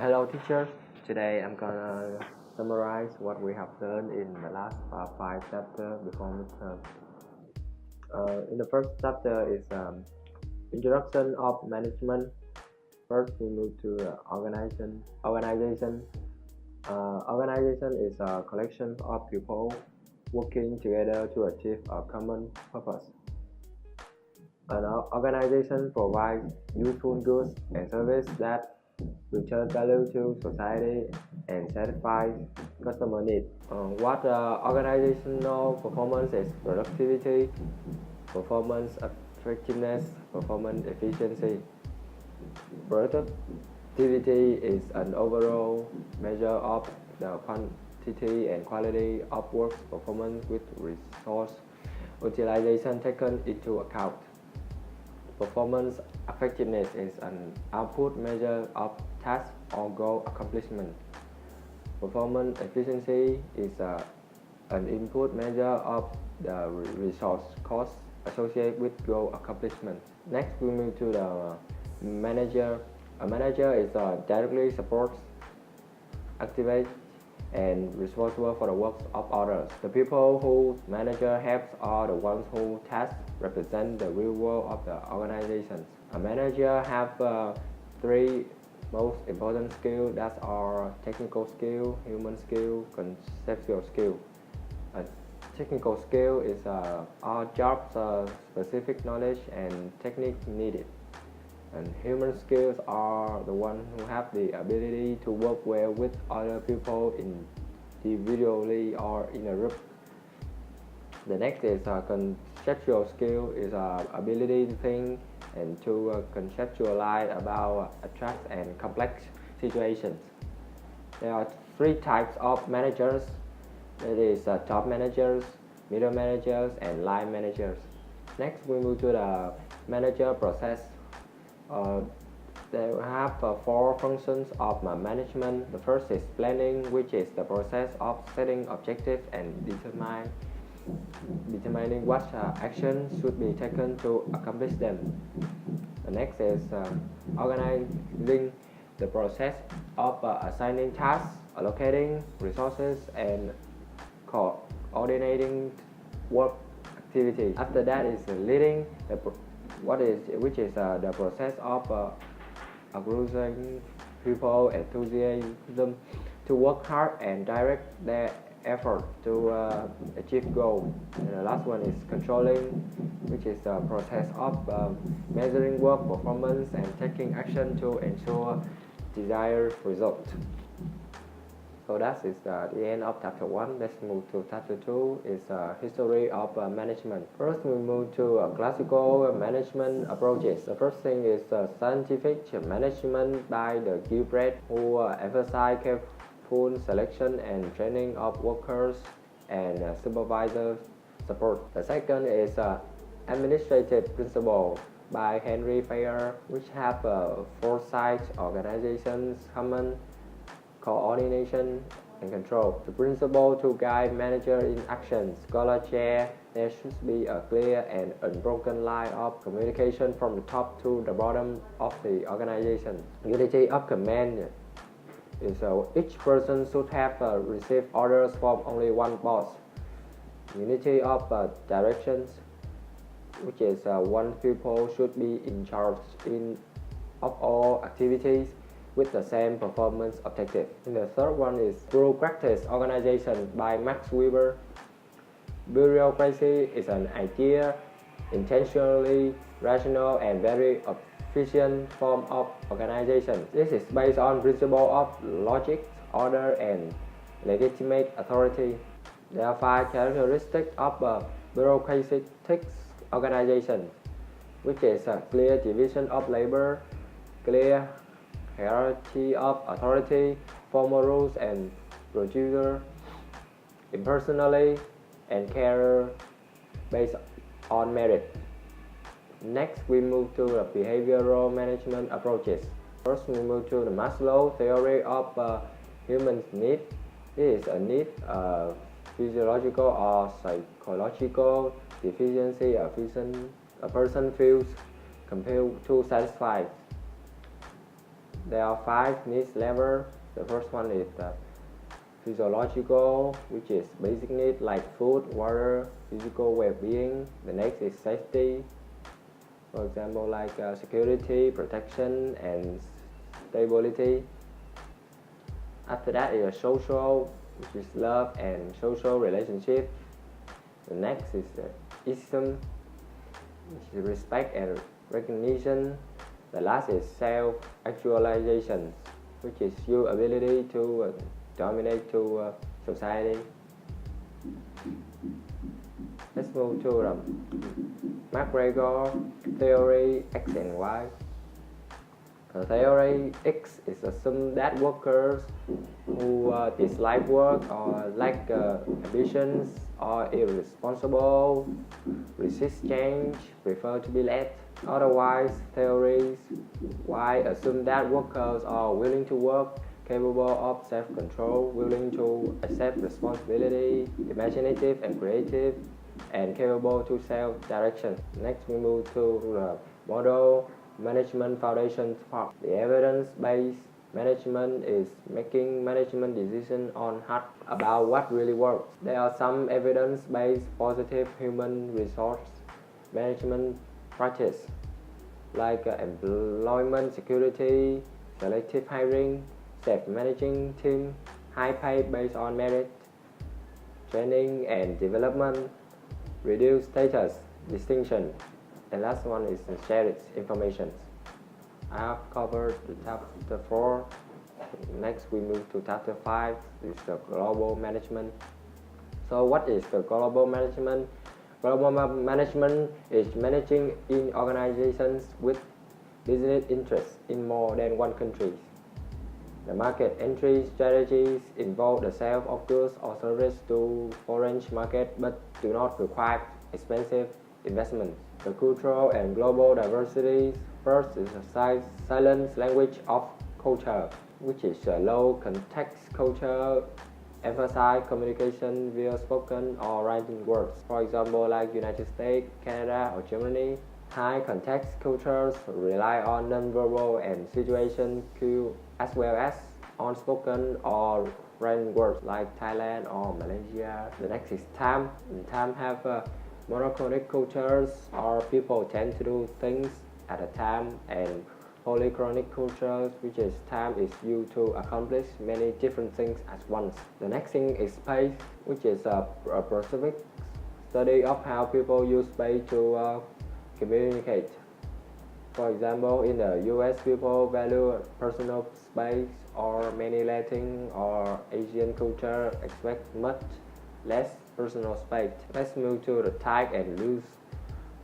Hello teachers, today I'm gonna summarize what we have learned in the last 5 chapters before midterm. In the first chapter is introduction of management. First we move to organization. Organization is a collection of people working together to achieve a common purpose. An organization provides useful goods and services that return value to society and satisfy customer needs. What organizational performance is productivity, performance effectiveness, performance efficiency. Productivity is an overall measure of the quantity and quality of work performance with resource utilization taken into account. Performance effectiveness is an output measure of task or goal accomplishment. Performance efficiency is an input measure of the resource cost associated with goal accomplishment. Next, we move to the manager. A manager is directly supports, activates, and responsible for the works of others. The people who manager helps are the ones who tasks represent the real world of the organization. A manager have three most important skills that are technical skill, human skill, conceptual skill. A technical skill is our job's specific knowledge and technique needed. And human skills are the ones who have the ability to work well with other people individually or in a group. The next is conceptual skill is ability to think and to conceptualize about abstract and complex situations. There are three types of managers. It is top managers, middle managers, and line managers. Next, we move to the manager process. They have four functions of management. The first is planning, which is the process of setting objectives and determining what action should be taken to accomplish them. The next is organizing, the process of assigning tasks, allocating resources, and coordinating work activities. After that is leading, which is the process of arousing people enthusiasm to work hard and direct their effort to achieve goals. And the last one is controlling, which is the process of measuring work performance and taking action to ensure desired results. So that is the end of chapter 1. Let's move to chapter 2. It's history of management. First, we move to classical management approaches. The first thing is scientific management by the Gilbert, who emphasize careful selection and training of workers and supervisor support. The second is administrative principle by Henry Fair, which have foresight, organizations, common coordination and control. The principle to guide manager in action. Scholar share there should be a clear and unbroken line of communication from the top to the bottom of the organization. Unity of command is each person should have received orders from only one boss. Unity of directions, which is one people should be in charge of all activities with the same performance objective. And the third one is bureaucratic organization by Max Weber. Bureaucracy is an idea, intentionally rational and very efficient form of organization. This is based on principle of logic, order, and legitimate authority. There are 5 characteristics of a bureaucratic organization, which is a clear division of labor, clear hierarchy of authority, formal rules and procedure, impersonally, and care based on merit. Next, we move to the behavioral management approaches. First, we move to the Maslow theory of human needs. This is a need, physiological or psychological deficiency a person feels compelled to satisfy. There are 5 needs levels. The first one is the physiological, which is basic needs like food, water, physical well-being. The next is safety, for example like security, protection and stability. After that is a social, which is love and social relationship. The next is ism, which is respect and recognition. The last is self-actualization, which is your ability to dominate to society. Let's move to the McGregor theory X and Y. The theory X is assume that workers who dislike work or lack ambitions or irresponsible, resist change, prefer to be led. Otherwise, theories Y assume that workers are willing to work, capable of self-control, willing to accept responsibility, imaginative and creative, and capable to self-direction. Next, we move to the model management foundation part. The evidence-based management is making management decisions on about what really works. There are some evidence-based positive human resource management practice like employment security, selective hiring, self-managing team, high pay based on merit, training and development, reduce status, distinction, and last one is shared information. I have covered the chapter 4. Next we move to chapter 5. It's the global management. So what is the global management? Global management is managing in organizations with business interests in more than one country. The market entry strategies involve the sale of goods or services to foreign market but do not require expensive investment. The cultural and global diversity. First is a silent language of culture, which is a low context culture, emphasize communication via spoken or written words. For example, like United States, Canada, or Germany. High context cultures rely on non-verbal and situation cue as well as on spoken or written words like Thailand or Malaysia. The next is time. Time have monochronic cultures, or people tend to do things at a time, and polychronic cultures, which is time is used to accomplish many different things at once. The next thing is space, which is a specific study of how people use space to communicate. For example, in the US, people value personal space, or many Latin or Asian culture expect much less personal space. Let's move to the tight and loose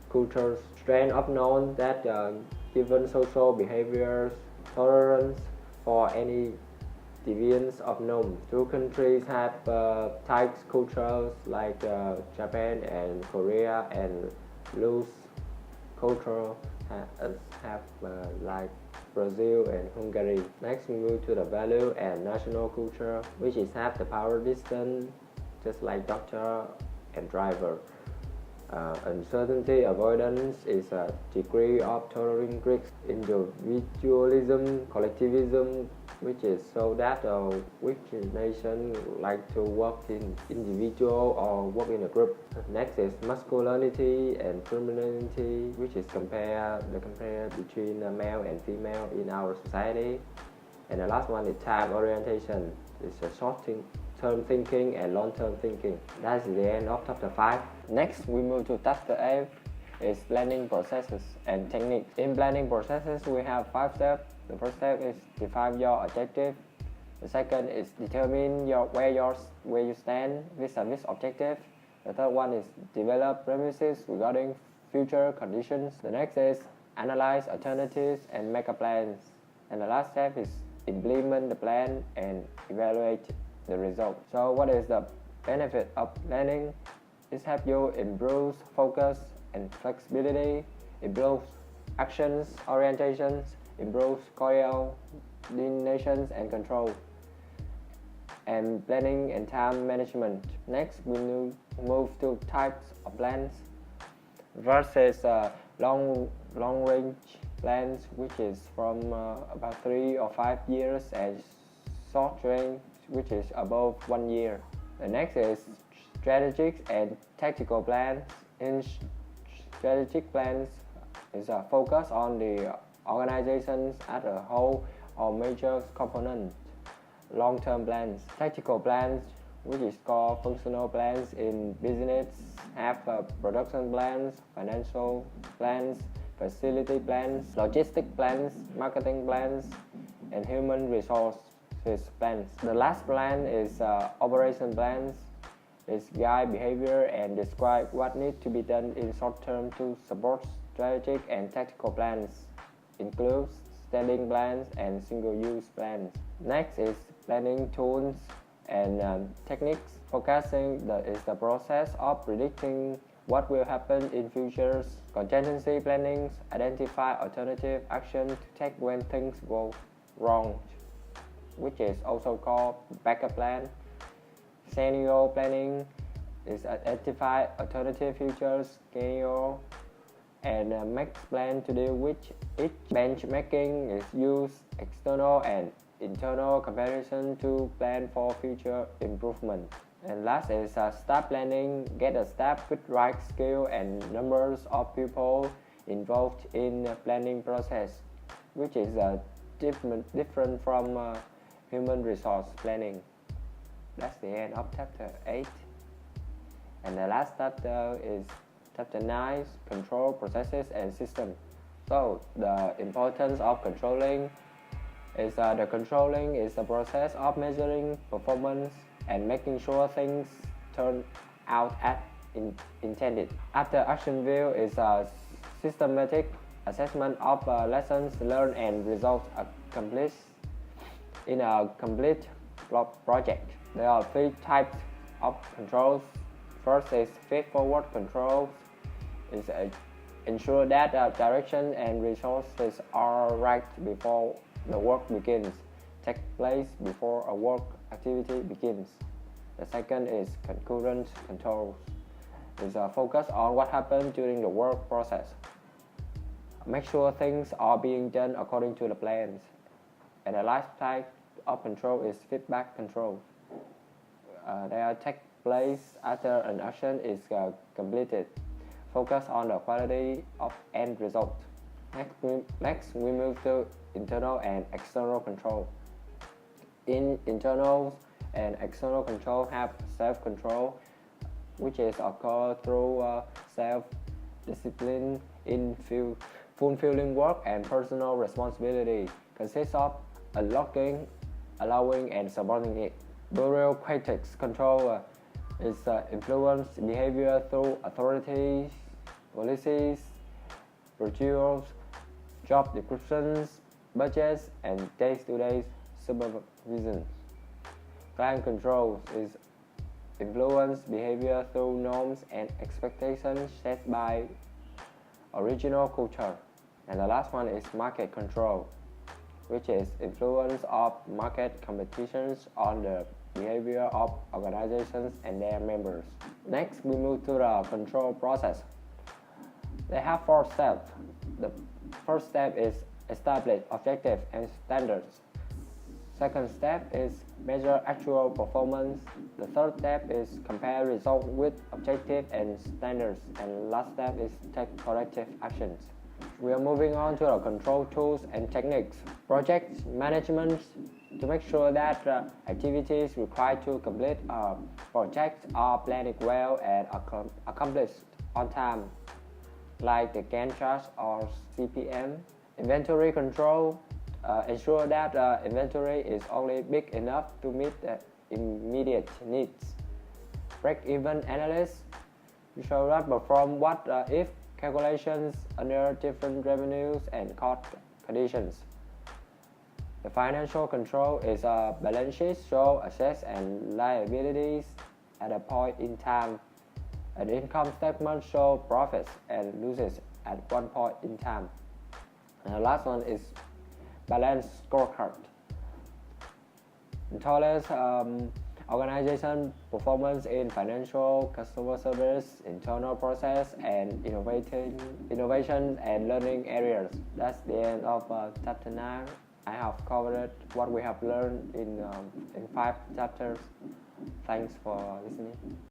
cultures. Strength of known that given social behaviors, tolerance for any deviance of norms. Two countries have tight cultures like Japan and Korea, and loose culture have like Brazil and Hungary. Next we move to the value and national culture, which is have the power distance, just like doctor and driver. Uncertainty avoidance is a degree of tolerating risks. Individualism, collectivism, which is so that which nation like to work in individual or work in a group. Next is masculinity and femininity, which is compare between male and female in our society. And the last one is time orientation. It's a short-term thinking and long-term thinking. That's the end of chapter 5. Next, we move to chapter 8. It's planning processes and techniques. In planning processes, we have 5 steps. The first step is define your objective. The second is determine where you stand vis-a-vis objective. The third one is develop premises regarding future conditions. The next is analyze alternatives and make a plan. And the last step is implement the plan and evaluate the result. So what is the benefit of planning? It helps you improve focus and flexibility, improves actions orientations, improves coordination and control, and planning and time management. Next, we move to types of plans. First is long range plans, which is from about 3 or 5 years, and short range, which is above 1 year. The next is strategic and tactical plans. In strategic plans is a focus on the organizations as a whole or major component. Long-term plans. Tactical plans, which is called functional plans in business, have production plans, financial plans, facility plans, logistic plans, marketing plans, and human resources plans. The last plan is operation plans. It's guide behavior and describe what needs to be done in short term to support strategic and tactical plans. Includes standing plans and single-use plans. Next is planning tools and techniques. Forecasting is the process of predicting what will happen in futures. Contingency planning identify alternative action to take when things go wrong, which is also called backup plan. Scenario planning is identify alternative futures scenario and make plan to deal with it. Benchmarking is use external and internal comparison to plan for future improvement. And last is staff planning. Get a staff with right skill and numbers of people involved in the planning process, which is different from human resource planning. That's the end of chapter 8. And the last chapter is chapter 9, control processes and systems. So the importance of controlling is the controlling is the process of measuring performance and making sure things turn out as intended. After action view is a systematic assessment of lessons learned and results accomplished in a complete project. There are 3 types of controls. First is feed-forward controls. Is ensure that direction and resources are right before the work begins, take place before a work activity begins. The second is concurrent controls. Is focus on what happened during the work process. Make sure things are being done according to the plans. And the last type of control is feedback control. They take place after an action is completed. Focus on the quality of end result. Next, we move to internal and external control. In internal and external control have self-control, which is occur through self-discipline in fulfilling work and personal responsibility. Consists of unlocking, allowing, and supporting it. Bureaucratic control is influence behavior through authorities, policies, procedures, job descriptions, budgets, and day-to-day supervision. Client control is influence behavior through norms and expectations set by original culture. And the last one is market control, which is influence of market competitions on the behavior of organizations and their members. Next, we move to the control process. They have 4 steps. The first step is establish objectives and standards. Second step is measure actual performance. The third step is compare results with objectives and standards. And last step is take corrective actions. We are moving on to the control tools and techniques. Project management to make sure that activities required to complete a project are planned well and accomplished on time, like the Gantt chart or CPM. Inventory control ensure that inventory is only big enough to meet the immediate needs. Break-even analysis show that perform what if calculations under different revenues and cost conditions. The financial control is a balance sheet show assets and liabilities at a point in time. An income statement show profits and losses at one point in time. And the last one is balance scorecard. Tolerance organization performance in financial, customer service, internal process, and innovation and learning areas. That's the end of chapter 9. I have covered what we have learned in 5 chapters. Thanks for listening.